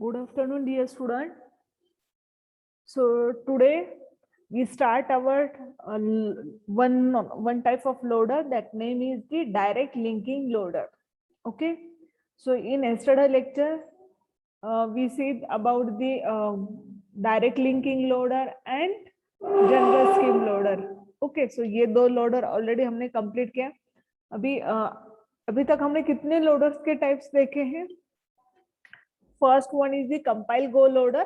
Good afternoon, dear student. So today we start our one type of loader. That name is the direct linking loader. Okay. So in yesterday lecture, we see about the direct linking loader and general scheme loader. Okay. So ये दो loader already हमने complete किया. अभी तक हमने कितने loaders के types देखे हैं? First one is the compile go loader.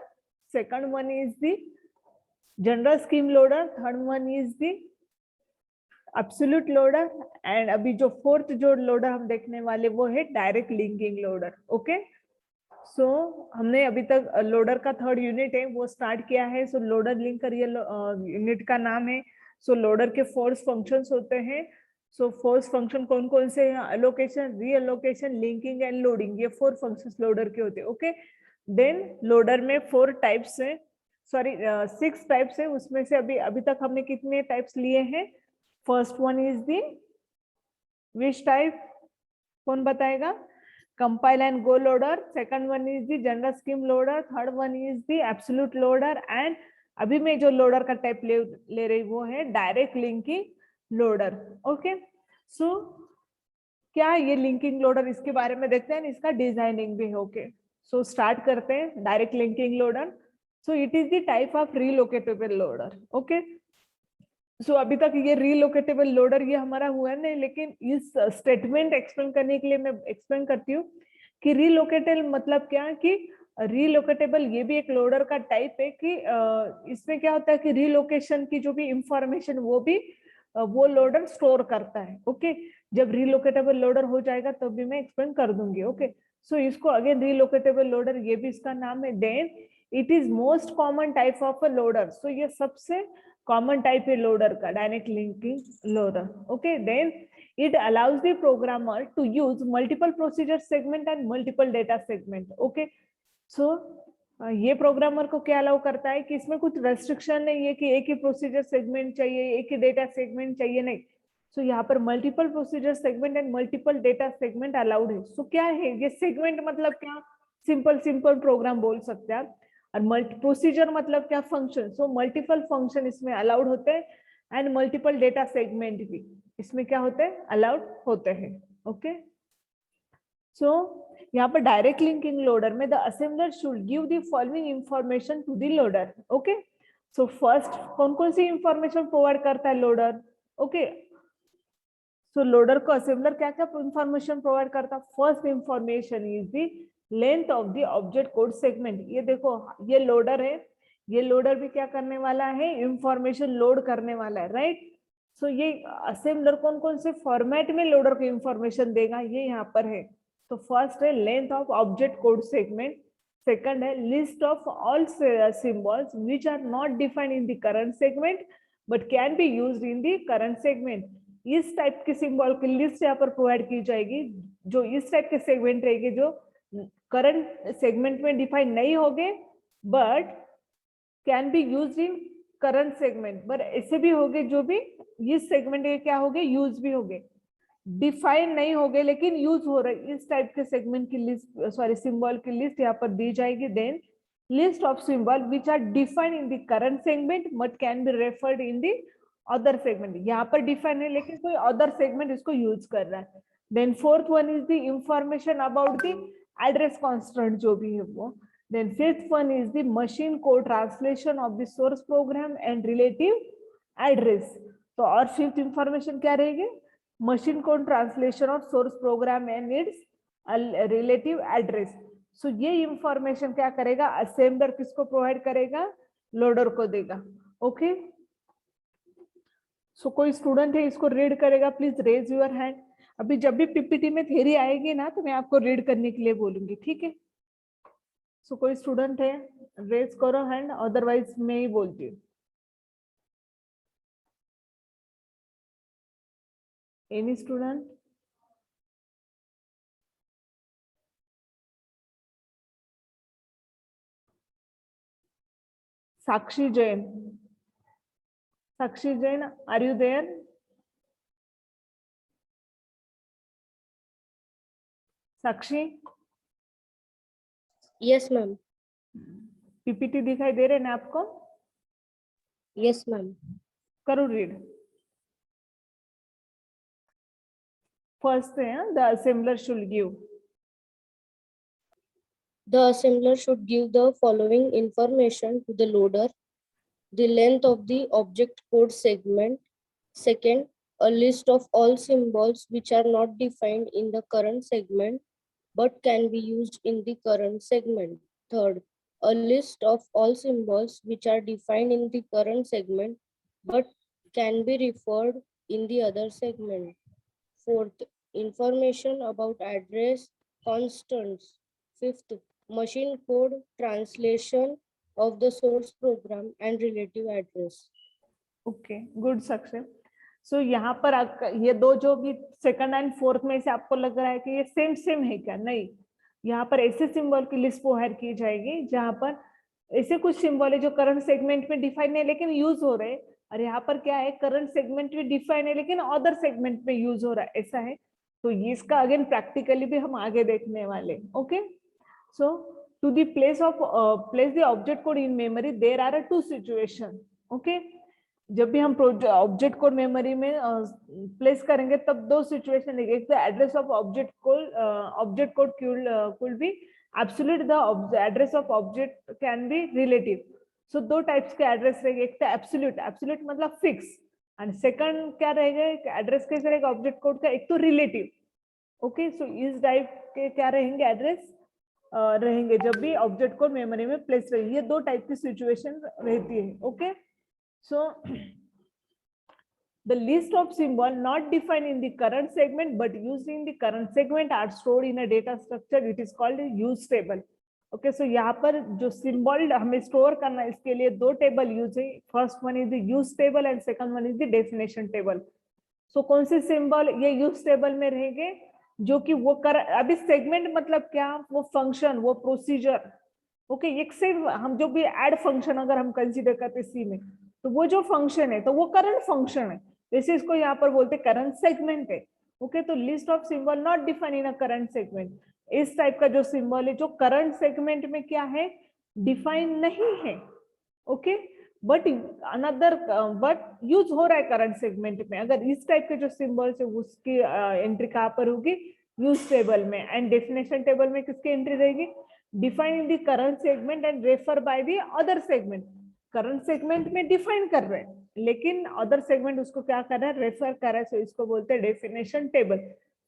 Second one is the general scheme loader. Third one is the absolute loader. And अभी जो fourth जो loader हम देखने वाले वो है direct linking loader. Okay. So हमने अभी तक loader का third unit है वो start किया है. So loader linker ये unit का नाम है. So loader के force functions होते हैं. So force function कौन कौन से हैं? Allocation, reallocation, linking and loading. ये 4 functions loader के होते हैं. Okay. Then loader में 4 types हैं. Sorry, 6 types है. उसमें से अभी तक हमने कितने types लिए हैं? First one is the which type? कौन बताएगा? Compile and go loader. Second one is the general scheme loader. Third one is the absolute loader. And अभी मैं जो loader का type ले रही वो है direct linking loader. Okay. So क्या ये linking loader इसके बारे में देखते हैं. इसका डिजाइनिंग भी है. Okay. So start करते हैं direct linking loader. So it is the type of relocatable loader. Okay. So अभी तक ये relocatable loader ये हमारा हुआ नहीं, लेकिन इस स्टेटमेंट एक्सप्लेन करने के लिए मैं एक्सप्लेन करती हूँ कि relocatable मतलब क्या है कि relocatable ये भी एक लोडर का टाइप है कि इसमें क्या होता है कि रिलोकेशन की जो भी इंफॉर्मेशन वो लोडर स्टोर करता है. ओके. जब रिलोकेटेबल लोडर हो जाएगा तब भी मैं एक्सप्लेन कर दूंगी. ओके. सो इसको अगेन रिलोकेटेबल लोडर ये भी इसका नाम है. Then it is most common type of a loader. So ये सबसे कॉमन टाइप है लोडर का, direct linking loader. Okay. Then it allows the programmer to use multiple procedure segment and multiple data segment. Okay. So ये programmer को क्या allow करता है कि इसमें कुछ रेस्ट्रिक्शन नहीं है कि एक ही प्रोसीजर सेगमेंट चाहिए, एक ही डेटा सेगमेंट चाहिए, नहीं. सो यहाँ पर multiple procedure segment and multiple data segment allowed है. सो क्या है ये सेगमेंट मतलब क्या? सिंपल प्रोग्राम बोल सकते हैं आप. और प्रोसीजर मतलब क्या? फंक्शन. सो मल्टीपल फंक्शन इसमें अलाउड होते हैं एंड मल्टीपल डेटा सेगमेंट भी इसमें क्या होते हैं? अलाउड होते हैं. ओके. सो यहाँ पर डायरेक्ट लिंकिंग लोडर में the assembler should give the following information to the loader. Okay. So first कौन कौन सी इंफॉर्मेशन प्रोवाइड करता है लोडर? ओके. सो लोडर को असेंबलर क्या क्या इंफॉर्मेशन प्रोवाइड करता है? First information is the length of the object code segment. ये देखो ये लोडर है, ये लोडर भी क्या करने वाला है? इंफॉर्मेशन लोड करने वाला है. राइट. सो ये असेंबलर कौन कौन से फॉर्मेट में लोडर को इंफॉर्मेशन देगा ये यहाँ पर है. तो फर्स्ट है length of object code segment. Second है list of all symbols which are not defined in the current segment but can be used in the current segment. इस टाइप के सिंबल की लिस्ट यहाँ पर प्रोवाइड की जाएगी जो इस टाइप के सेगमेंट रहेगी जो करंट सेगमेंट में डिफाइन नहीं होंगे but can be used in current segment. But ऐसे भी होंगे जो भी इस सेगमेंट के क्या होंगे? यूज भी होंगे. डिफाइन नहीं हो गए लेकिन यूज हो रहे इस टाइप के सेगमेंट की लिस्ट, सॉरी सिंबल की लिस्ट यहाँ पर दी जाएगी. Then list of symbol which are defined in the current segment but can be referred in the other segment. यहाँ पर डिफाइन है लेकिन कोई अदर सेगमेंट इसको यूज कर रहा है. Then fourth one is the information about the address constant जो भी है वो. Then fifth one is the machine code translation of the source program and relative address. तो और फिफ्थ इंफॉर्मेशन क्या रहेगी? Machine code translation of source program and its relative address. So ये information क्या करेगा? असेंबलर किसको प्रोवाइड करेगा? Loader को देगा. ओके. सो कोई स्टूडेंट है इसको रीड करेगा? Please raise your hand. अभी जब भी पीपीटी में थ्योरी आएगी ना तो मैं आपको रीड करने के लिए बोलूंगी. ठीक है. सो कोई स्टूडेंट है रेज करो हैंड, अदरवाइज मैं ही बोलती हूँ. Any student? Sakshi Jain. Sakshi Jain, are you there? Sakshi? Yes, ma'am. PPT दिखाई दे रहे हैं ना आपको? Yes ma'am. करो रीड। फर्स्ट है the assembler should give. The assembler should give the following information to the loader: the length of the object code segment. Second, a list of all symbols which are not defined in the current segment but can be used in the current segment. Third, a list of all symbols which are defined in the current segment but can be referred in the other segment. Fourth, information about address constants. Fifth, machine code translation of the source program and relative address. Okay, good success. So यहाँ पर ये दो जो भी second and fourth में से आपको लग रहा है कि ये सेम सेम है क्या? नहीं, यहाँ पर ऐसे सिंबल की लिस्ट प्रोवाइड की जाएगी जहाँ पर ऐसे कुछ सिंबल है जो करंट सेगमेंट में डिफाइन है लेकिन यूज हो रहे हैं, और यहाँ पर क्या है, करंट सेगमेंट में डिफाइन है लेकिन अदर सेगमेंट में यूज हो रहा है, ऐसा है। तो इसका अगेन प्रैक्टिकली भी हम आगे देखने वाले। Okay, so to the place of place the object code in memory there are two situation. Okay, जब भी हम ऑब्जेक्ट कोड मेमोरी में प्लेस करेंगे तब दो सिचुएशन है। एक तो address of object code could be absolute, the address of object can be relative. So दो टाइप्स के एड्रेस रहेंगे, एक तो एब्सोल्यूट, एब्सोल्यूट मतलब फिक्स, एंड सेकंड क्या रहेगा एड्रेस कैसे रहेगा ऑब्जेक्ट कोड का, एक तो रिलेटिव। ओके, सो इस टाइप के क्या रहेंगे एड्रेस रहेंगे जब भी ऑब्जेक्ट कोड मेमोरी में प्लेस रहेगी। ये दो टाइप की सिचुएशन रहती है। Okay, so the list of symbol not defined in the current segment but used in the current segment are stored in a data structure. It is called a use table. Okay, so यहाँ पर जो symbol हमें store करना है इसके लिए दो table use है। First one is the use table and second one is the definition table. So कौन से सिंबल ये यूज टेबल में रहेंगे जो कि वो अभी सेगमेंट मतलब क्या, वो फंक्शन, वो प्रोसीजर। ओके, एक से हम जो भी ऐड फंक्शन अगर हम कंसीडर करते सी में, तो वो जो फंक्शन है तो वो करंट फंक्शन है, जैसे इसको यहाँ पर बोलते करंट सेगमेंट है। ओके, तो list of symbol not define in a current segment, इस टाइप का जो सिंबल है जो करंट सेगमेंट में क्या है, डिफाइन नहीं है। Okay, but another but use हो रहा है करंट सेगमेंट में। अगर इस टाइप के जो सिंबल्स है उसकी एंट्री कहाँ पर होगी, यूज टेबल में। एंड डेफिनेशन टेबल में किसकी एंट्री रहेगी, define in the current segment and refer by the other segment. Current segment में डिफाइन कर रहे हैं लेकिन अदर सेगमेंट उसको क्या कर रहा है, रेफर कर रहा है, सो इसको बोलते हैं डेफिनेशन टेबल।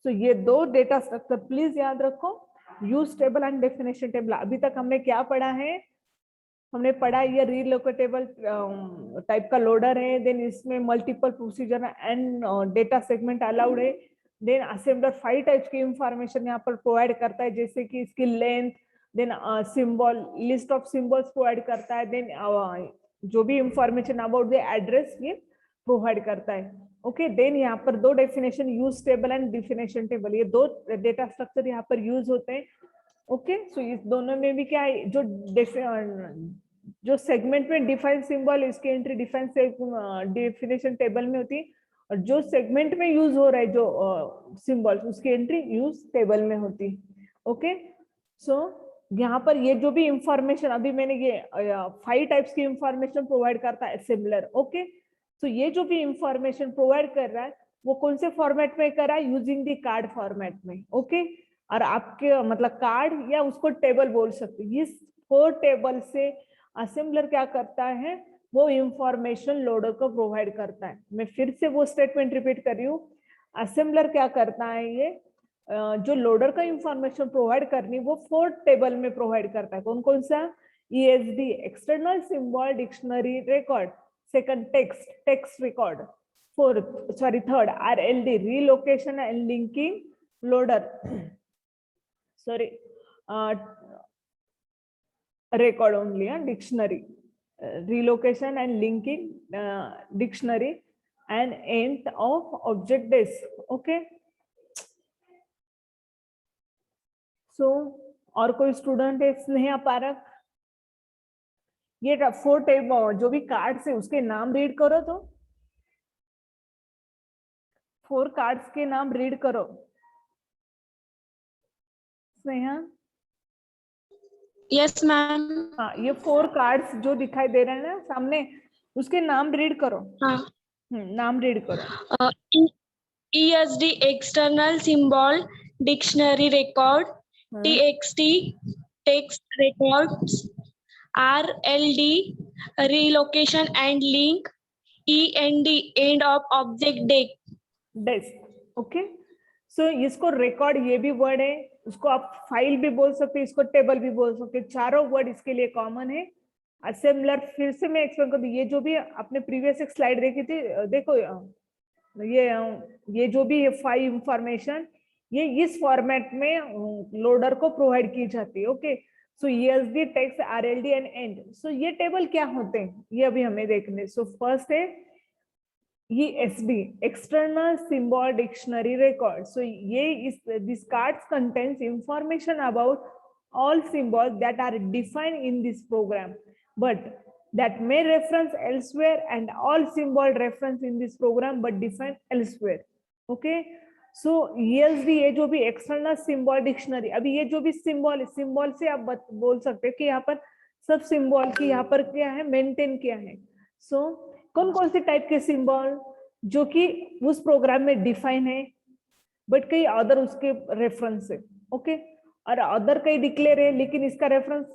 सो ये दो डेटा स्ट्रक्चर प्लीज याद रखो, use table and definition table. अभी तक हमने क्या पढ़ा है, हमने पढ़ा ये रीलोकेटेबल टाइप का लोडर है, देन इसमें multiple procedure and data segment allowed है। देन असेंबलर 5 टाइप्स की इंफॉर्मेशन यहाँ पर प्रोवाइड करता है, जैसे कि इसकी length, then symbol, list of symbols provide करता है, देन जो भी इंफॉर्मेशन अबाउट द एड्रेस ये प्रोवाइड करता है। ओके, देन यहाँ पर दो definition, use table and definition table, ये दो डेटा स्ट्रक्चर यहाँ पर यूज होते हैं। ओके, सो इस दोनों में भी क्या है, जो सेगमेंट में डिफाइन सिंबल इसकी एंट्री डिफाइन डेफिनेशन टेबल में होती है, और जो सेगमेंट में यूज हो रहा है जो सिंबल उसकी एंट्री यूज टेबल में होती है। ओके, सो यहाँ पर ये जो भी इंफॉर्मेशन अभी मैंने ये 5 टाइप्स की इंफॉर्मेशन प्रोवाइड करता है असेंबलर। ओके, सो ये जो भी इंफॉर्मेशन प्रोवाइड कर रहा है वो कौन से फॉर्मेट में कर रहा है, यूजिंग द कार्ड फॉर्मेट में। ओके, और आपके मतलब कार्ड या उसको टेबल बोल सकते हैं। इस 4 टेबल से असेंबलर क्या करता है, वो इंफॉर्मेशन लोडर को प्रोवाइड करता है। मैं फिर से वो स्टेटमेंट रिपीट कर रही हूँ, असेंबलर क्या करता है, ये जो लोडर का इंफॉर्मेशन प्रोवाइड करनी वो 4 टेबल में प्रोवाइड करता है। कौन कौन सा, ESD external symbol dictionary record, second text record, third RLD relocation and linking loader, sorry record only, dictionary, relocation and linking dictionary and end of object disk. Okay, so और कोई student है Sneha park, ये 4 table जो भी cards है उसके नाम read करो, तो 4 कार्ड्स के नाम रीड करो स्नेहा। Yes ma'am. हाँ, ये 4 कार्ड्स जो दिखाई दे रहे हैं ना सामने, उसके नाम रीड करो। हाँ, नाम रीड करो। ESD external symbol dictionary record, TXT text records, RLD relocation and link, END end of object deck. Okay, so इसको रिकॉर्ड ये भी वर्ड है, उसको आप फाइल भी बोल सकते, इसको टेबल भी बोल सकते, चारों वर्ड इसके लिए कॉमन है। असेंबलर फिर से मैं एक्सप्लेन कर दूं, ये जो भी आपने प्रीवियस एक स्लाइड देखी थी, देखो ये जो भी है फाइल इंफॉर्मेशन, ये इस फॉर्मेट में लोडर को प्रोवाइड की जाती है। Okay, so ESD text RLD and end. So ये टेबल क्या होते हैं ये अभी हमें देखने। सो फर्स्ट है ESD, external symbol dictionary record. So this cards contains information about all symbols that are defined in this program, but that may reference elsewhere, and all symbol reference in this program but defined elsewhere. Okay, so ESD ये जो भी external symbol dictionary, अभी ये जो भी symbol से आप बोल सकते हैं कि यहाँ पर सब symbol की यहाँ पर क्या है, मेंटेन किया है। So कौन कौन से टाइप के सिंबल जो कि उस प्रोग्राम में डिफाइन है बट कई अदर उसके रेफरेंस है। ओके, और अदर कई डिक्लेयर है लेकिन इसका रेफरेंस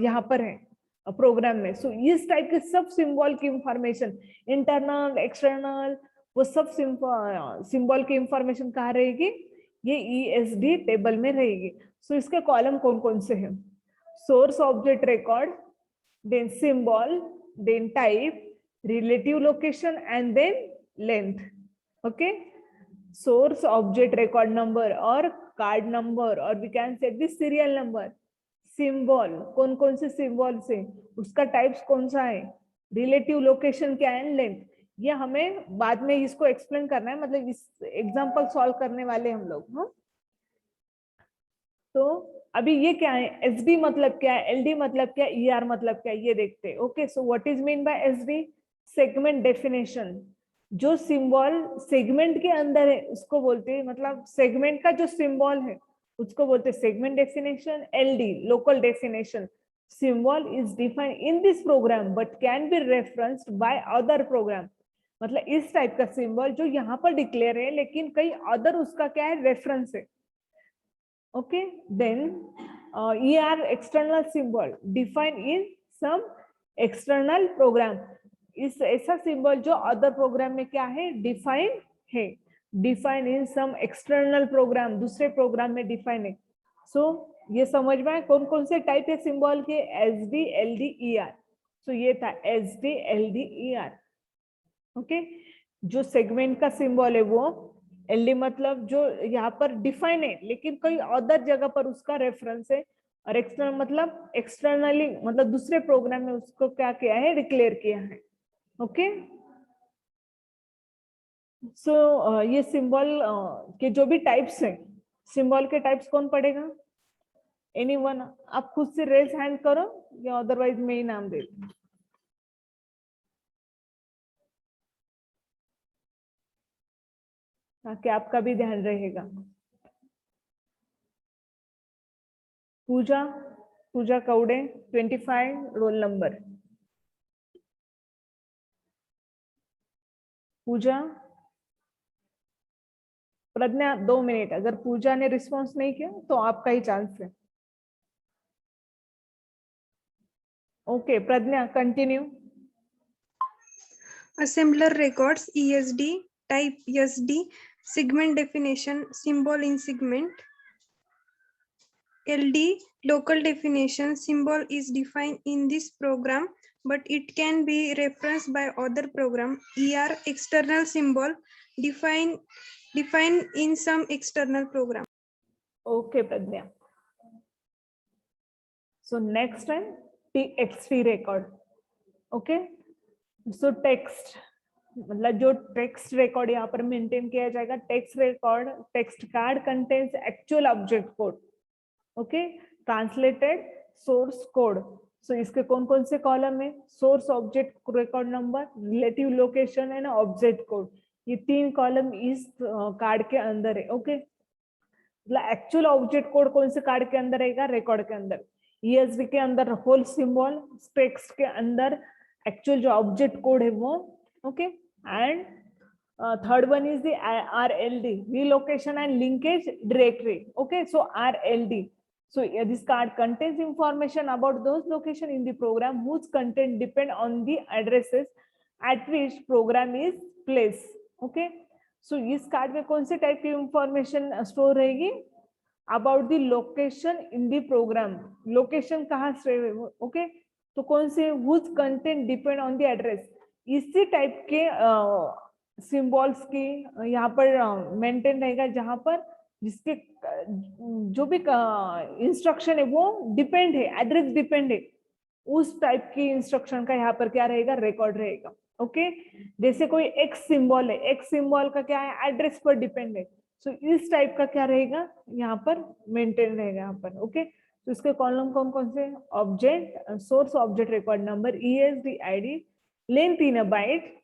यहाँ पर है प्रोग्राम में। सो इस टाइप के सब सिंबल की इंफॉर्मेशन, इंटरनल एक्सटर्नल, वो सब सिंबल की इंफॉर्मेशन कहाँ रहेगी, ये ESD टेबल में रहेगी। सो इसके कॉलम कौन कौन से हैं, source object record, then symbol, then type, relative location, and then length. Okay, source object record number or card number, or we can say this serial number, symbol कौन कौन से सिंबल से, उसका टाइप्स कौन सा है, रिलेटिव लोकेशन क्या है, लेंथ। ये हमें बाद में इसको एक्सप्लेन करना है, मतलब इस एग्जांपल सॉल्व करने वाले हम लोग। हाँ, तो अभी ये क्या है, SD मतलब क्या है, LD मतलब क्या है, ER मतलब क्या है, ये देखते हैं। Okay, so what is mean by SD, segment definition. जो सिंबल सेगमेंट के अंदर है उसको बोलते हैं, मतलब सेगमेंट का जो सिंबल है उसको बोलते हैं segment definition. LD local definition, symbol is defined in this program but can be referenced by other program. मतलब इस टाइप का सिंबल जो यहाँ पर डिक्लेयर है लेकिन कई अदर उसका क्या है, रेफरेंस है। Okay, then ER external symbol defined in some external program, इस ऐसा सिंबल जो अदर प्रोग्राम में क्या है, डिफाइन है, define in some external program, दूसरे प्रोग्राम में डिफाइन है। सो ये समझ में कौन कौन से टाइप है सिंबल के, SD LD ER। सो ये था SD LD ER। ओके, जो सेगमेंट का सिंबल है वो LD मतलब जो यहाँ पर डिफाइन है लेकिन कोई अदर जगह पर उसका रेफरेंस है, और एक्सटर्नल मतलब एक्सटर्नली मतलब दूसरे प्रोग्राम में उसको क्या किया है, डिक्लेयर किया है। ओके, सो ये सिंबल के जो भी टाइप्स हैं, सिंबल के टाइप्स कौन पढ़ेगा, एनीवन, आप खुद से रेज हैंड करो या अदरवाइज मैं ही नाम दे दूं। ताकि आपका भी ध्यान रहेगा। पूजा, पूजा कौड़े 25 रोल नंबर। पूजा, प्रज्ञा 2 मिनट, अगर पूजा ने रिस्पॉन्स नहीं किया तो आपका ही चांस है। Okay Pragya continue. Assembler records ESD, type SD, segment definition, symbol in segment. LD, local definition, symbol is defined in this program, but it can be referenced by other program. ER, external symbol, defined in some external program. Okay Pragya, so next time TXT record. Okay, so text मतलब जो text record यहाँ पर maintain किया जाएगा, text record, text card contains actual object code. Okay, translated source code. So इसके कौन कौन से कॉलम है, source object record number, relative location and object code, ये 3 कॉलम इस कार्ड के अंदर है। ओके, मतलब एक्चुअल ऑब्जेक्ट कोड कौन से कार्ड के अंदर रहेगा, रिकॉर्ड के अंदर। ESD के अंदर होल सिंबल, टेक्स्ट के अंदर एक्चुअल जो ऑब्जेक्ट कोड है वो, okay. And third one is the RLD, relocation and linkage directory. Okay, so RLD, so this card contains information about those locations in the program whose content depend on the addresses at which program is placed. Okay, so इस card में कौन से type की information store रहेगी? About the location in the program, location कहाँ से, okay, तो कौन से whose content depend on the address, इसी टाइप के सिंबल्स की यहाँ पर मेंटेन रहेगा, जहां पर जिसके जो भी इंस्ट्रक्शन है वो डिपेंड है, एड्रेस डिपेंड है, उस टाइप की इंस्ट्रक्शन का यहाँ पर क्या रहेगा? रिकॉर्ड रहेगा. ओके, जैसे कोई एक्स सिंबल है, एक्स सिंबल का क्या है? एड्रेस पर डिपेंड है. सो इस टाइप का क्या रहेगा? यहाँ पर मेंटेन रहेगा यहाँ पर. ओके, तो इसके कॉलम कौन कौन से? Object, source object record number, ESD ID, length in a byte,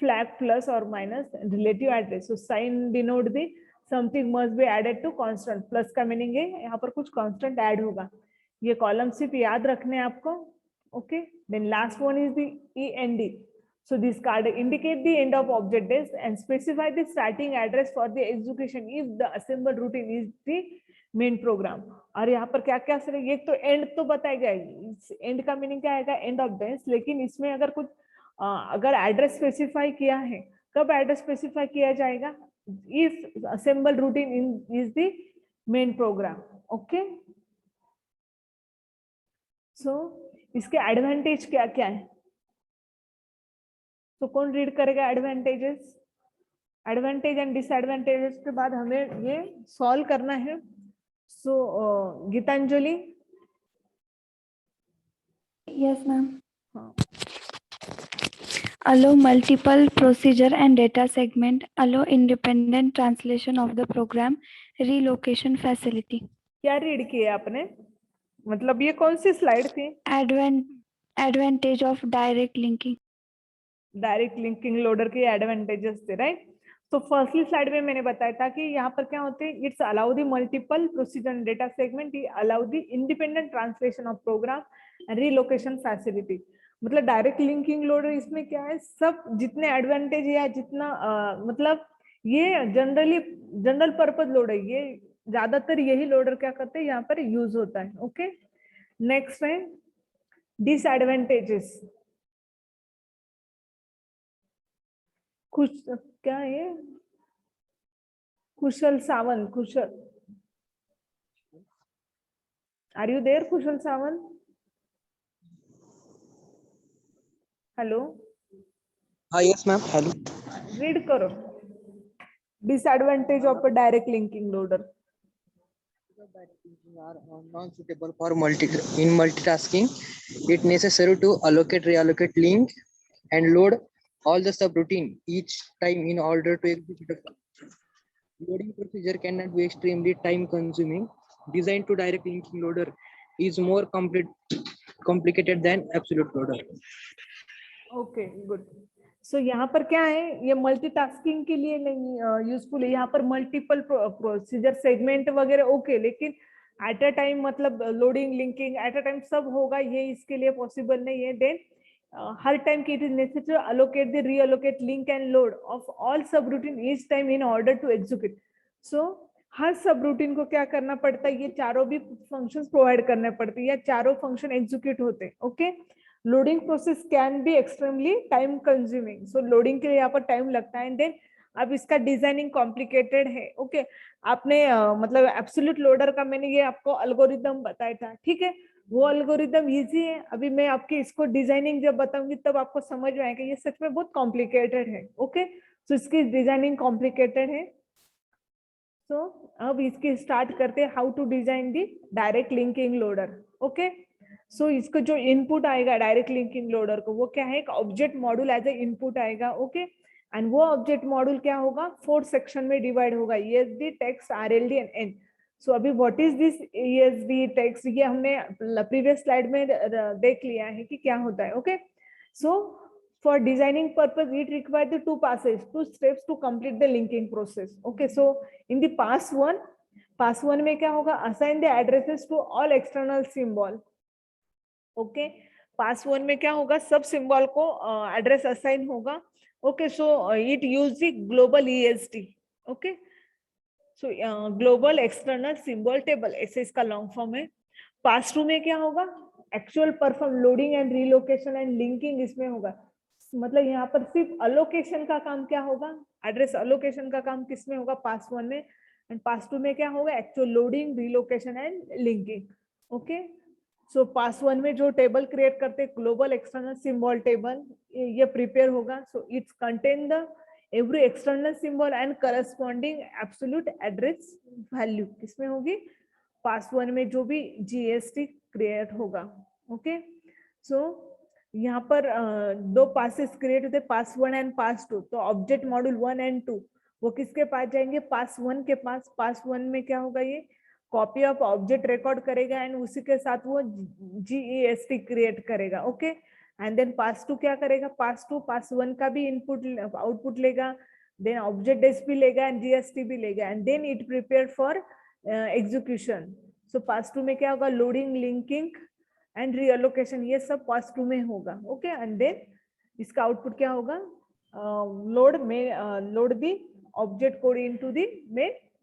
flag plus or minus, relative address. So sign denote the something must be added to constant. Plus का meaning है यहाँ पर कुछ constant ऐड होगा. ये column सिर्फ याद रखने हैं आपको. Okay, then last one is the END. So this card indicate the end of object days and specify the starting address for the execution if the assemble routine is the main program. और यहाँ पर क्या क्या sir, ये तो and तो बताएगा, and का मीनिंग क्या आएगा? End of days. लेकिन इसमें अगर कुछ अगर एड्रेस स्पेसिफाई किया है, कब एड्रेस स्पेसिफाई किया जाएगा? If assemble routine is the main program. Okay, so इसके एडवांटेज क्या क्या है? तो कौन रीड करेगा एडवांटेजेस? एडवांटेज एंड डिसएडवांटेजेस के बाद हमें ये सॉल्व करना है. सो गीतांजलि. Yes, ma'am. हाँ. Allow multiple procedure and data segment. Allow independent translation of the program. Relocation facility. क्या रीड किया आपने? मतलब ये कौन सी स्लाइड थी? Advantage of direct linking. Direct linking loader के एडवांटेजेस थे, राइट? तो फर्स्टली स्लाइड में मैंने बताया था कि यहाँ पर क्या होते हैं, it's allow the multiple procedure and data segment, allow the independent translation of program and relocation facility. मतलब डायरेक्ट लिंकिंग लोडर इसमें क्या है, सब जितने एडवांटेज या जितना मतलब ये जनरल पर्पज लोडर, ये ज्यादातर यही लोडर क्या करते हैं यहाँ पर यूज होता है. ओके, नेक्स्ट है डिसएडवांटेजेस. खुश क्या है? Kushal Sawant. Kushal, are you there? Kushal Sawant, hello. हाँ यस मैम, हेलो. रीड करो disadvantage of direct linking loader. Are non-suitable for multitasking. It necessary to allocate, reallocate, link, and load all the subroutine each time in order to execute a function. Loading procedure cannot be extremely time consuming. Designed to direct linking loader is more complicated than absolute loader. Okay, good. So यहाँ पर क्या है, ये multitasking के लिए नहीं useful है. यहाँ पर मल्टीपल प्रोसीजर सेगमेंट वगैरह ओके, लेकिन एट अ टाइम मतलब loading linking at a time सब होगा, ये इसके लिए पॉसिबल नहीं है. देन हर टाइम की it is necessary allocate the reallocate link and load of all subroutine each time in order to execute. So हर सब रूटीन को क्या करना पड़ता है, ये चारों भी फंक्शंस प्रोवाइड करने पड़ते हैं या चारों फंक्शन एग्जीक्यूट होते हैं. Okay, loading process can be extremely time consuming. So loading के लिए यहाँ पर टाइम लगता है. देन अब इसका डिजाइनिंग कॉम्प्लिकेटेड है. ओके, आपने मतलब एब्सोल्यूट लोडर का मैंने ये आपको एल्गोरिदम बताया था, ठीक है, वो एल्गोरिदम इजी है. अभी मैं आपकी इसको डिजाइनिंग जब बताऊंगी तब आपको समझ में आएगा ये सच में बहुत कॉम्प्लिकेटेड है. ओके, सो इसकी डिजाइनिंग कॉम्प्लिकेटेड है. सो अब इसकी स्टार्ट करते हैं how to design the direct linking loader. Okay, so इसको जो इनपुट आएगा डायरेक्ट लिंकिंग लोडर को, वो क्या है, एक object module as a input आएगा. ओके, एंड वो ऑब्जेक्ट मॉड्यूल क्या होगा, 4 सेक्शन में डिवाइड होगा, ESD, text, RLD and end. So अभी what is this ESD text, ये हमने प्रीवियस स्लाइड में देख लिया है कि क्या होता है. Okay, so for designing purpose it requires the 2 steps to complete the linking process. Okay, so in the pass one में क्या होगा, assign the addresses to all external symbol. Okay, pass 1 में क्या होगा, सब सिंबल को एड्रेस असाइन होगा. Okay, so it use the global ESD. Okay, so global external symbol table, ऐसे इसका लॉन्ग फॉर्म है. पास 2 में क्या होगा, actual perform loading and relocation and linking इसमें होगा. मतलब यहाँ पर सिर्फ अलोकेशन का काम क्या होगा, एड्रेस अलोकेशन का काम किसमें होगा, पास 1 में. एंड पास 2 में क्या होगा, actual loading, relocation and linking. Okay, so pass 1 में जो टेबल क्रिएट करते हैं ग्लोबल एक्सटर्नल सिंबल टेबल, ये प्रिपेयर होगा. So it's contain the every external symbol and corresponding absolute address value किसमें होगी, पास 1 में जो भी GST क्रिएट होगा. ओके, सो यहाँ पर दो पासेस क्रिएट होते, पास 1 एंड पास 2. तो ऑब्जेक्ट मॉड्यूल 1 एंड 2 वो किसके पास जाएंगे, पास 1 के पास. पास 1 में क्या होगा, ये कॉपी ऑफ ऑब्जेक्ट रिकॉर्ड करेगा एंड उसी के साथ वो GEST क्रिएट करेगा. ओके, एंड देन पास 2 क्या करेगा, पास 2 पास 1 का भी इनपुट आउटपुट लेगा, देन ऑब्जेक्ट डेस भी लेगा एंड GST भी लेगा, and then it prepare for execution. So pass 2 में क्या होगा, लोडिंग, लिंकिंग एंड रीअलोकेशन, ये सब पास 2 में होगा. ओके, एंड देन इसका आउटपुट क्या होगा, load the object code into the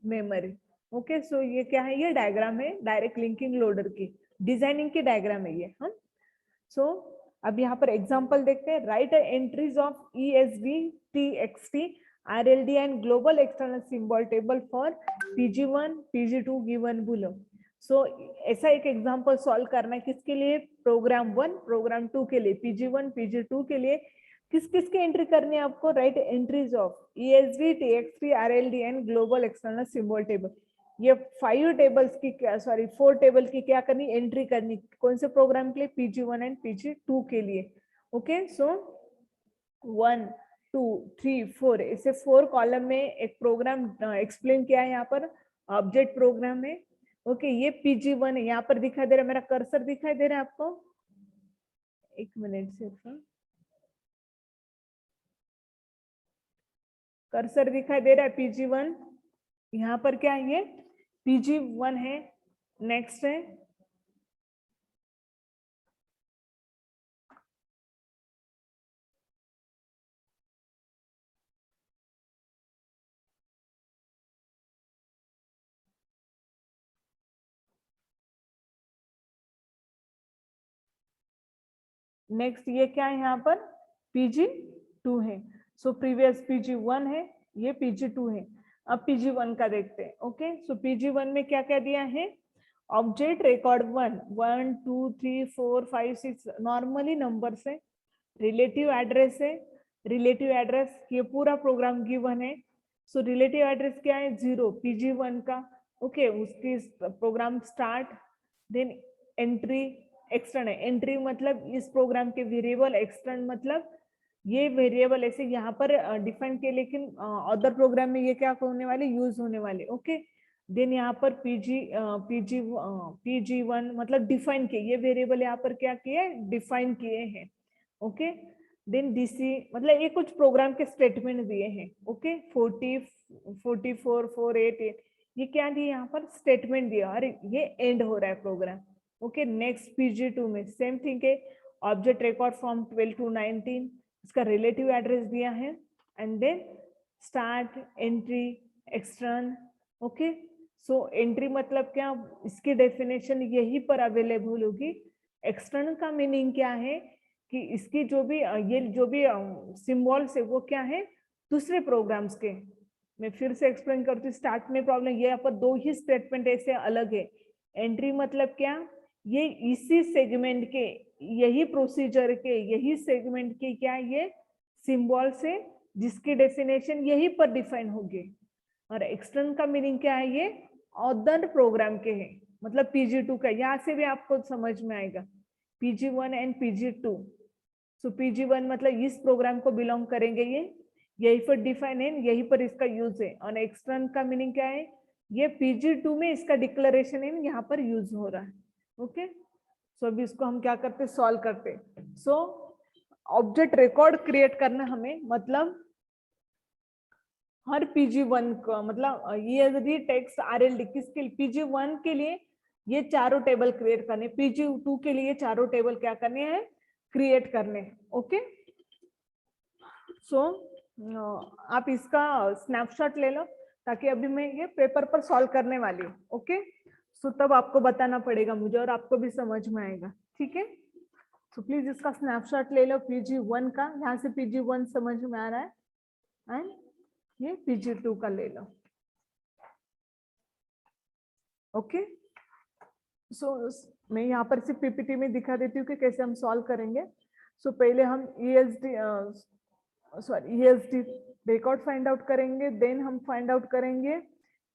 memory. Okay, so ये क्या है, ये डायग्राम है डायरेक्ट लिंकिंग लोडर की, डिजाइनिंग की डायग्राम है ये. हम सो अब यहाँ पर एग्जांपल देखते हैं. Write entries of ESD, TXT, RLD and global external symbol table for PG1, PG2 given below. So ऐसा एक एग्जांपल सॉल्व करना है किसके लिए, प्रोग्राम 1, प्रोग्राम 2 के लिए, PG1, PG2 के लिए. किस किस की एंट्री करनी है आपको, right entries of ESD, TXT, RLD and global external symbol table. ये 5 टेबल्स की, सॉरी 4 टेबल की क्या करनी, एंट्री करनी. कौन से प्रोग्राम के लिए, PG1 एंड PG2 के लिए. ओके, सो 1, 2, 3, 4 ऐसे 4 कॉलम में एक प्रोग्राम एक्सप्लेन किया है. यहाँ पर ऑब्जेक्ट प्रोग्राम है. ओके, ये PG1 है, यहाँ पर दिखाई दे रहा है, मेरा कर्सर दिखाई दे रहा है आपको, एक मिनट सिर्फ, कर्सर दिखाई दे रहा है PG1. यहाँ पर क्या है, ये PG1 है. नेक्स्ट है नेक्स्ट, ये क्या है, यहाँ पर PG2 है. सो प्रीवियस PG1 है, ये PG2 है. अब PG1 का देखते हैं. ओके, सो PG1 में क्या क्या दिया है, ऑब्जेक्ट रिकॉर्ड 1, 1, 2, 3, 4, 5, 6 नॉर्मली नंबर्स है. रिलेटिव एड्रेस है, रिलेटिव एड्रेस ये पूरा प्रोग्राम गिवन है. सो रिलेटिव एड्रेस क्या है, 0 PG1 का. ओके, उसकी program start, then entry, extern है. एंट्री मतलब इस प्रोग्राम के वेरिएबल, एक्सटर्न मतलब ये वेरिएबल ऐसे यहाँ पर डिफाइन किए, लेकिन अदर प्रोग्राम में ये क्या होने वाले, यूज होने वाले. ओके, देन यहाँ पर PG1 मतलब डिफाइन किए, ये वेरिएबल यहाँ पर क्या किए, डिफाइन किए हैं. ओके, देन DC मतलब ये कुछ प्रोग्राम के स्टेटमेंट दिए हैं. ओके, 40, 44, 488 ये क्या दिए, यहाँ पर स्टेटमेंट दिया और ये एंड हो रहा है प्रोग्राम. ओके, नेक्स्ट PG2 में सेम थिंग है, ऑब्जेक्ट रिकॉर्ड फ्रॉम 12 to 19, इसका रिलेटिव एड्रेस दिया है, and then start, entry, extern. Okay, so entry मतलब क्या, इसकी डेफिनेशन यही पर अवेलेबल होगी. एक्सटर्न का मीनिंग क्या है कि इसकी जो भी ये जो भी सिंबल्स है वो क्या है, दूसरे प्रोग्राम्स के. मैं फिर से एक्सप्लेन करती हूँ, स्टार्ट में प्रॉब्लम, ये यहाँ पर 2 ही स्टेटमेंट ऐसे अलग है. एंट्री मतलब क्या, ये इसी सेगमेंट के, यही प्रोसीजर के, यही सेगमेंट के क्या ये सिंबल से, जिसकी डेफिनेशन यही पर डिफाइन होगी. और एक्सटर्न का मीनिंग क्या है, ये अदर प्रोग्राम के हैं, मतलब PG2 का. यहाँ से भी आपको समझ में आएगा, PG1 and PG2. So PG1 मतलब इस प्रोग्राम को बिलोंग करेंगे, ये यही पर डिफाइन है, यही पर इसका यूज है. और एक्सटर्न का मीनिंग क्या है, ये PG2 में इसका डिक्लेरेशन है, यहाँ पर यूज हो रहा है. ओके, सो अभी इसको हम क्या करते, सॉल्व करते. सो ऑब्जेक्ट रिकॉर्ड क्रिएट करना हमें, मतलब हर PG1 का मतलब ESD टेक्स्ट RLD किसके लिए, PG1 के लिए ये चारों टेबल क्रिएट करने, PG2 के लिए चारों टेबल क्या करने हैं, क्रिएट करने। ओके, सो आप इसका स्नैपशॉट ले लो ताकि अभी मैं ये पेपर पर सॉल्व करने वाली हूँ। ओके, सो तब आपको बताना पड़ेगा मुझे और आपको भी समझ में आएगा। ठीक है, तो प्लीज इसका स्नैपशॉट ले लो PG1 का, यहाँ से PG1 समझ में आ रहा है एंड ये PG2 का ले लो। ओके, सो मैं यहाँ पर सिर्फ PPT में दिखा देती हूँ कि कैसे हम सॉल्व करेंगे। सो पहले हम ESD रिकॉर्ड फाइंड आउट करेंगे, देन हम फाइंड आउट करेंगे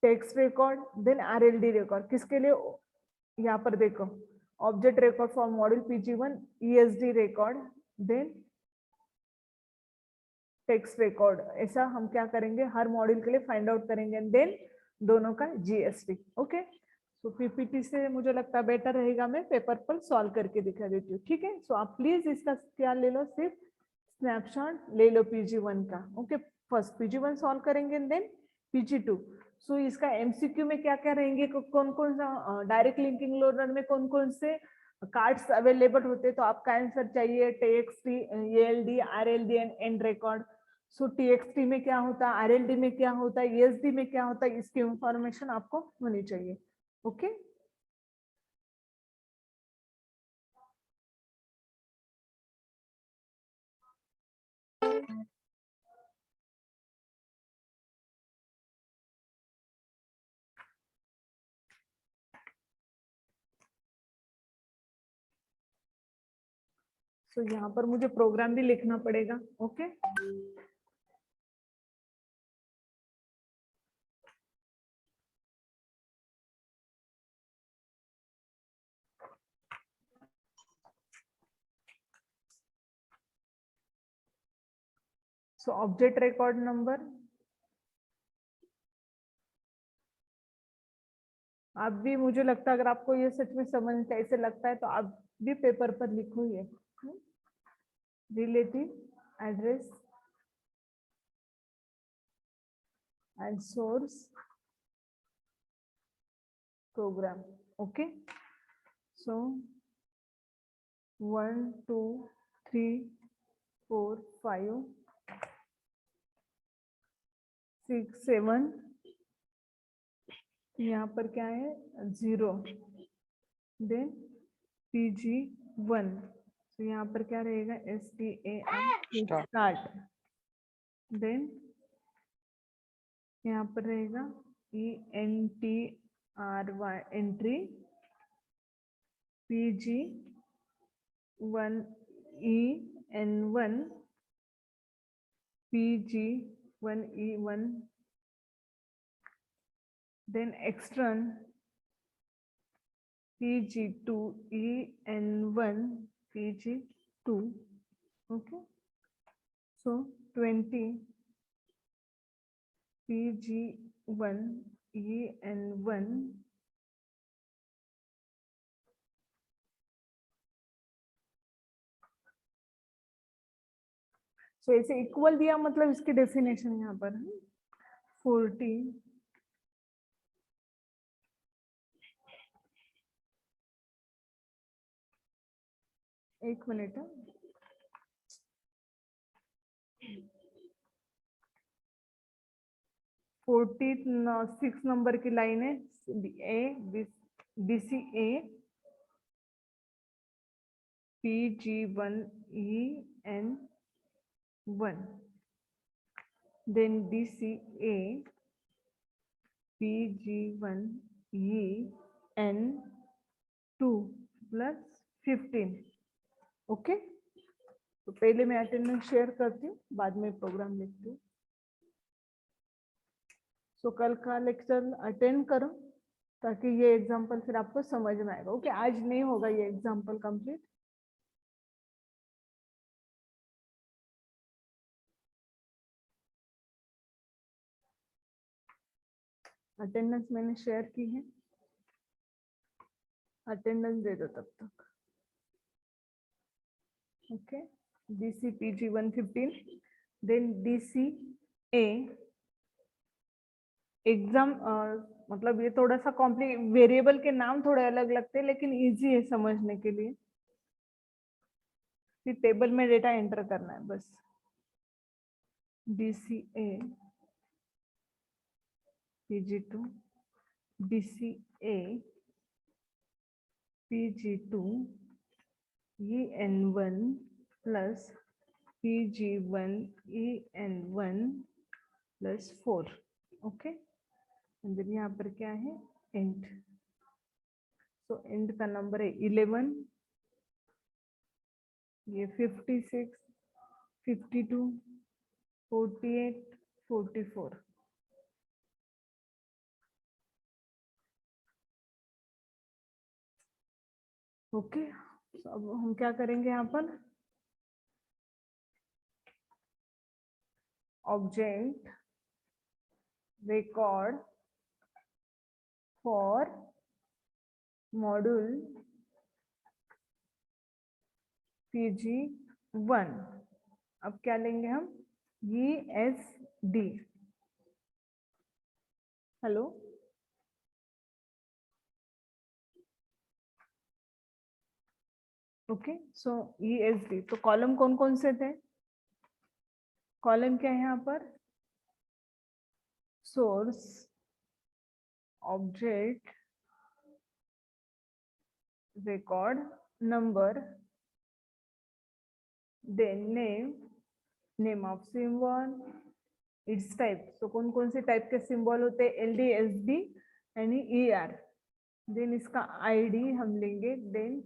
text record, then RLD record. किसके लिए, यहाँ पर देखो, object record for module PG1, ESD record, then text record. ऐसा हम क्या करेंगे, हर मॉड्यूल के लिए फाइंड आउट करेंगे, देन दोनों का GST। ओके, तो PPT से मुझे लगता है बेटर रहेगा, मैं पेपर पर सॉल्व करके दिखा देती हूँ। ठीक है, सो आप प्लीज इसका क्या ले लो, सिर्फ स्नैपशॉट ले लो PG1 का। ओके, फर्स्ट PG1 सॉल्व करेंगे, देन PG2। सो इसका MCQ में क्या क्या रहेंगे, कौन कौन सा डायरेक्ट लिंकिंग लोडर में कौन कौन से कार्ड्स अवेलेबल होते हैं, तो आपका आंसर चाहिए TXT, ALD, RLD and and record. So TXT में क्या होता है, RLD में क्या होता है, ESD में क्या होता है, इसकी इंफॉर्मेशन आपको होनी चाहिए। ओके, सो यहाँ पर मुझे प्रोग्राम भी लिखना पड़ेगा। Okay, so object record number, आप भी, मुझे लगता है अगर आपको ये सच में समझ ऐसे लगता है तो आप भी पेपर पर लिखो ये relative address and source program. Okay, सो 1 2 3 4 5 6 7, यहाँ पर क्या है 0, देन PG1, तो यहाँ पर क्या रहेगा STAR स्टार्ट, देन यहाँ पर रहेगा ENTRY entry, PG1 EN1, PG1 E1, then extern PG2 EN1 PG2. Okay, so 20 PG1 EN1 so ऐसे इक्वल दिया मतलब इसकी डेफिनेशन यहाँ पर है 40 एक मिनट 46 नंबर की लाइन है BCA PG1 EN1, then DCA PG1 EN2 plus 15. Okay, तो पहले मैं अटेंडेंस शेयर करती हूँ, बाद में प्रोग्राम लिखती हूँ। सो कल का लेक्चर अटेंड करो ताकि ये एग्जाम्पल फिर आपको समझ में आएगा। ओके, आज नहीं होगा ये एग्जाम्पल कंप्लीट। अटेंडेंस मैंने शेयर की है, अटेंडेंस दे दो तब तक। Okay, DC PG 115, then DCA exam मतलब ये थोड़ा सा वेरिएबल के नाम थोड़े अलग लगते हैं लेकिन इजी है समझने के लिए। फिर टेबल में डेटा एंटर करना है बस। DCA PG2 DCA PG2 EN1 plus PG1 EN1 plus 4। Okay, अंदर यहाँ पर क्या है इंट। सो इंट का नंबर है 11, ये 56 52 48 44। ओके, अब हम क्या करेंगे यहाँ पर object record for module PG1। अब क्या लेंगे हम ESD। Hello, okay, so ESD। तो कॉलम कौन कौन से थे? कॉलम क्या है यहाँ पर? Source, object, record number, then name of symbol, its type। तो कौन कौन से टाइप के सिंबल होते हैं? LD SD यानी ER। देन इसका ID हम लेंगे, देन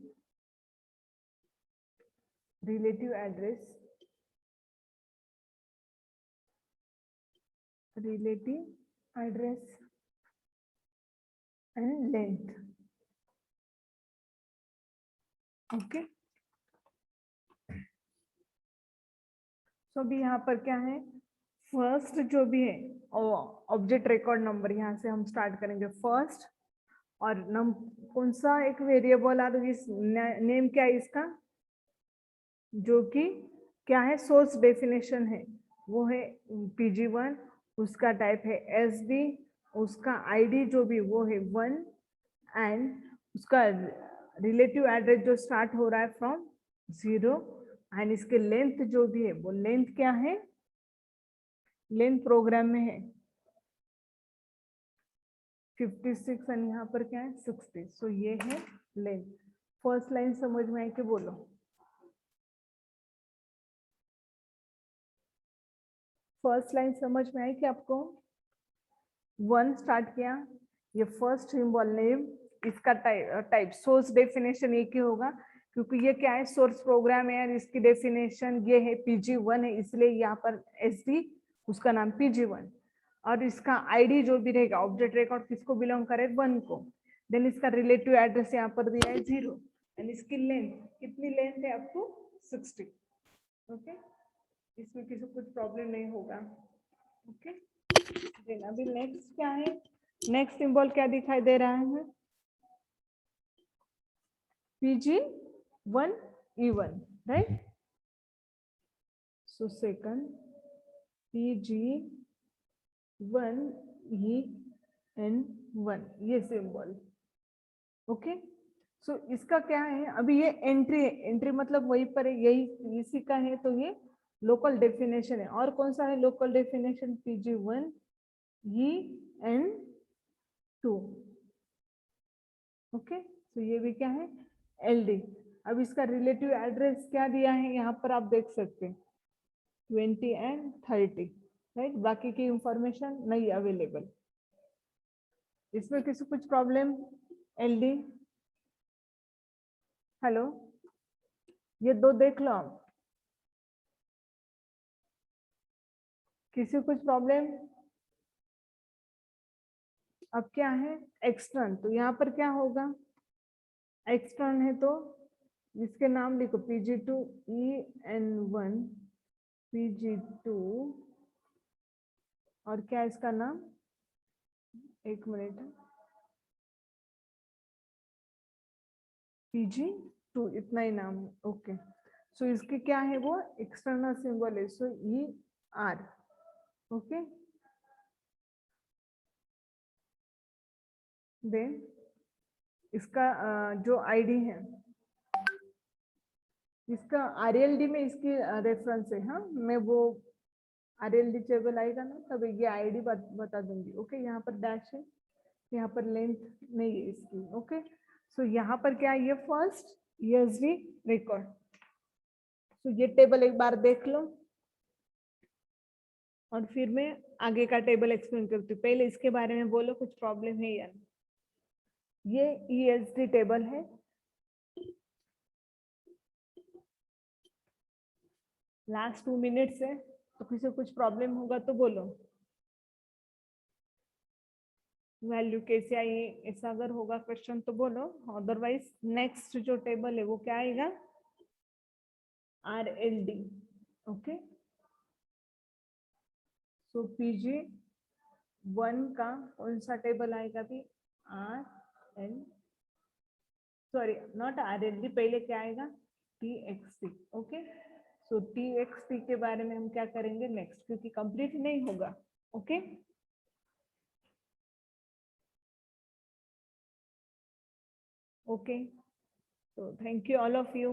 relative address, and length. Okay, so अभी यहाँ पर क्या है, फर्स्ट जो भी है ऑब्जेक्ट रिकॉर्ड नंबर, यहाँ से हम स्टार्ट करेंगे फर्स्ट। और कौन सा एक वेरिएबल आ, इस नेम क्या है इसका, जो कि क्या है सोर्स डेफिनेशन है, वो है PG1। उसका टाइप है SD, उसका ID जो भी वो है 1, एंड उसका रिलेटिव एड्रेस जो स्टार्ट हो रहा है फ्रॉम 0, एंड इसके लेंथ जो भी है वो लेंथ क्या है, लेंथ प्रोग्राम में है 56 एंड यहाँ पर क्या है 60। सो ये है लेंथ। फर्स्ट लाइन समझ में आई कि बोलो? फर्स्ट लाइन समझ में आई कि आपको? 1 स्टार्ट किया, ये फर्स्ट सिंबल नेम, इसका टाइप सोर्स डेफिनेशन एक ही होगा क्योंकि ये क्या है सोर्स प्रोग्राम है, और इसकी डेफिनेशन ये है PG1 है, इसलिए यहाँ पर SD उसका नाम PG1। और इसका ID जो भी रहेगा ऑब्जेक्ट रिकॉर्ड किसको बिलोंग करे, 1 को। देन इसका रिलेटिव एड्रेस यहाँ पर दिया है 0, एंड इसकी लेंथ कितनी लेंथ है आपको 60। ओके, इसमें किसी कुछ प्रॉब्लम नहीं होगा। ओके, देन अभी नेक्स्ट क्या है, नेक्स्ट सिंबल क्या दिखाई दे रहा है, PG1 E1, right. So second PG1 EN1, ये सिंबल। ओके, सो इसका क्या है, अभी ये एंट्री है, एंट्री मतलब वहीं पर है, यही इसी का है, तो ये लोकल डेफिनेशन है। और कौन सा है local definition? PG1 EN2। Okay, तो ये भी क्या है LD। अब इसका रिलेटिव एड्रेस क्या दिया है यहाँ पर आप देख सकते हैं 20 एंड 30, राइट। बाकी की इंफॉर्मेशन नहीं अवेलेबल। इसमें किसी कुछ प्रॉब्लम? LD, हेलो, ये दो देख लो आप, किसी कुछ प्रॉब्लम? अब क्या है एक्सटर्न, तो यहाँ पर क्या होगा, एक्सटर्न है तो इसके नाम लिखो PG2 EN1 PG2, और क्या इसका नाम, एक मिनट, PG2, इतना ही नाम। ओके, सो इसके क्या है वो एक्सटर्नल सिंबल है, सो ER। ओके, देन इसका जो आईडी है, इसका आरएलडी में इसकी रेफरेंस है। हाँ, मैं वो आरएलडी टेबल आएगा ना तब ये आईडी बता दूंगी। ओके, यहाँ पर डैश है, यहाँ पर लेंथ नहीं है इसकी। ओके, सो यहाँ पर क्या है, ये फर्स्ट ईएसडी रिकॉर्ड। तो ये टेबल एक बार देख लो और फिर मैं आगे का टेबल एक्सप्लेन करती हूँ। पहले इसके बारे में बोलो, कुछ प्रॉब्लम है या नहीं। ये ईएसडी टेबल है। लास्ट 2 मिनट्स है, तो किसी को कुछ प्रॉब्लम होगा तो बोलो। वैल्यू कैसे आई, ऐसा अगर होगा क्वेश्चन तो बोलो, अदरवाइज नेक्स्ट जो टेबल है वो क्या आएगा, आरएलडी। ओके, सो पीजी 1 का कौन सा टेबल आएगा भी, नॉट आरएलडी, पहले क्या आएगा, टीएक्सटी। ओके, सो टीएक्सटी के बारे में हम क्या करेंगे नेक्स्ट, क्योंकि कंप्लीट नहीं होगा। Okay, okay, so thank you all of you.